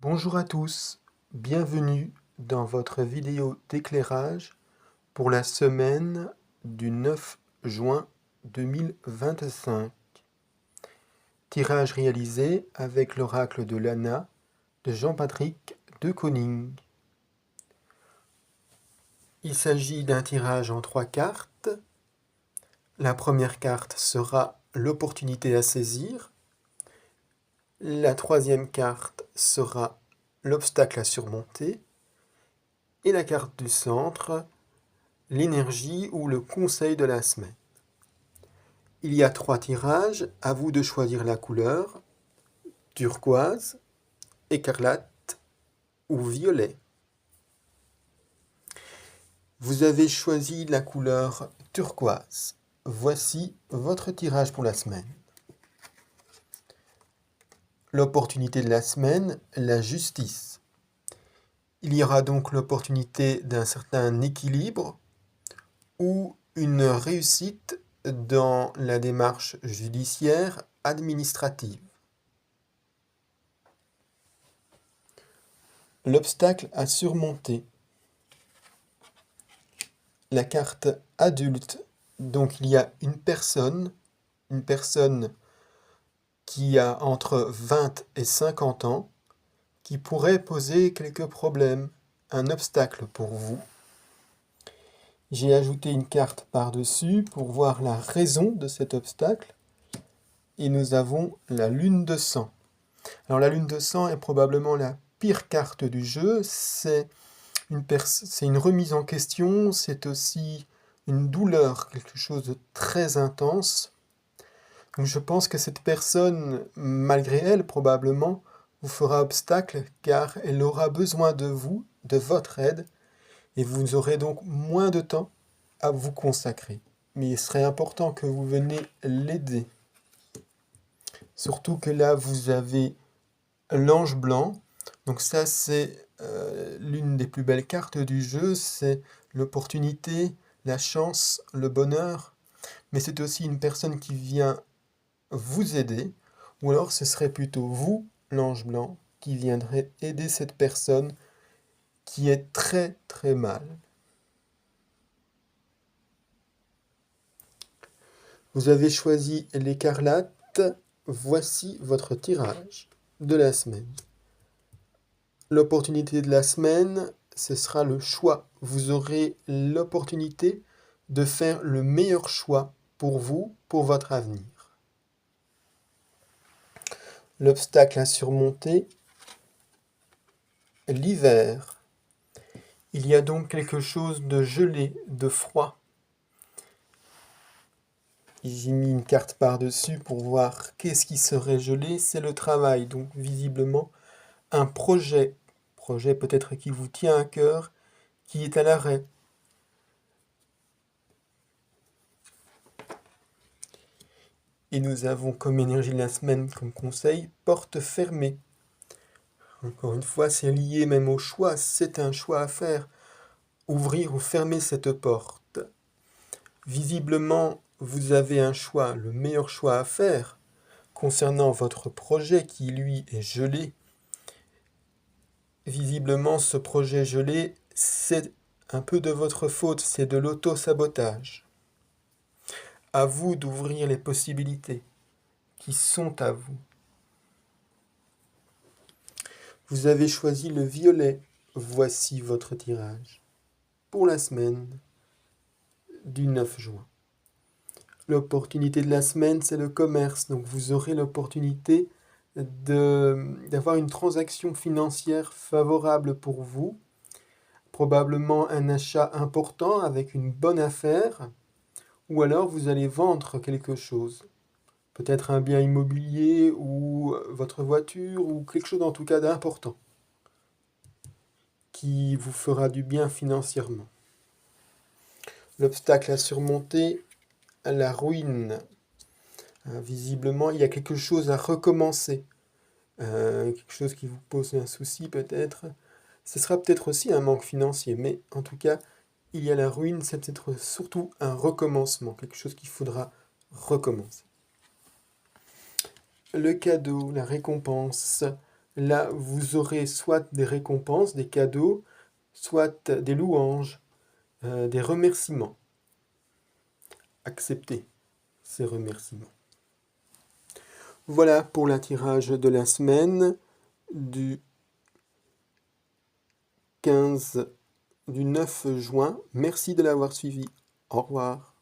Bonjour à tous, bienvenue dans votre vidéo d'éclairage pour la semaine du 9 juin 2025. Tirage réalisé avec l'oracle de l'Anna de Jean-Patrick de Koning. Il s'agit d'un tirage en 3 cartes. La première carte sera l'opportunité à saisir. La troisième carte sera l'obstacle à surmonter. Et la carte du centre, l'énergie ou le conseil de la semaine. Il y a 3 tirages, à vous de choisir la couleur, turquoise, écarlate ou violet. Vous avez choisi la couleur turquoise. Voici votre tirage pour la semaine. L'opportunité de la semaine, la justice. Il y aura donc l'opportunité d'un certain équilibre ou une réussite dans la démarche judiciaire administrative. L'obstacle à surmonter. La carte adulte. Donc il y a une personne qui a entre 20 et 50 ans qui pourrait poser quelques problèmes, un obstacle pour vous. J'ai ajouté une carte par-dessus pour voir la raison de cet obstacle. Et nous avons la lune de sang. Alors la lune de sang est probablement la pire carte du jeu. C'est une remise en question, c'est aussi une douleur, quelque chose de très intense. Donc je pense que cette personne, malgré elle probablement, vous fera obstacle car elle aura besoin de vous, de votre aide, et vous aurez donc moins de temps à vous consacrer. Mais il serait important que vous veniez l'aider. Surtout que là, vous avez l'ange blanc. Donc ça, c'est l'une des plus belles cartes du jeu. C'est l'opportunité, la chance, le bonheur. Mais c'est aussi une personne qui vient vous aider. Ou alors ce serait plutôt vous, l'ange blanc, qui viendrait aider cette personne qui est très très mal. Vous avez choisi l'écarlate. Voici votre tirage de la semaine. L'opportunité de la semaine, ce sera le choix. Vous aurez l'opportunité de faire le meilleur choix pour vous, pour votre avenir. L'obstacle à surmonter, l'hiver. Il y a donc quelque chose de gelé, de froid. J'ai mis une carte par-dessus pour voir qu'est-ce qui serait gelé. C'est le travail, donc visiblement un projet peut-être qui vous tient à cœur, qui est à l'arrêt. Et nous avons comme énergie de la semaine, comme conseil, porte fermée. Encore une fois, c'est lié même au choix, c'est un choix à faire. Ouvrir ou fermer cette porte. Visiblement, vous avez un choix, le meilleur choix à faire, concernant votre projet qui, lui, est gelé. Visiblement, ce projet gelé, c'est un peu de votre faute, c'est de l'auto-sabotage. À vous d'ouvrir les possibilités qui sont à vous. Vous avez choisi le violet. Voici votre tirage pour la semaine du 9 juin. L'opportunité de la semaine, c'est le commerce. Donc vous aurez l'opportunité d'avoir une transaction financière favorable pour vous. Probablement un achat important avec une bonne affaire. Ou alors vous allez vendre quelque chose. Peut-être un bien immobilier ou votre voiture ou quelque chose en tout cas d'important qui vous fera du bien financièrement. L'obstacle à surmonter, la ruine. Visiblement, il y a quelque chose à recommencer. Quelque chose qui vous pose un souci peut-être. Ce sera peut-être aussi un manque financier, mais en tout cas, il y a la ruine, c'est peut-être surtout un recommencement, quelque chose qu'il faudra recommencer. Le cadeau, la récompense, Là, vous aurez soit des récompenses, des cadeaux, soit des louanges, des remerciements. Acceptez ces remerciements. Voilà pour le tirage de la semaine du 9 juin. Merci de l'avoir suivi. Au revoir.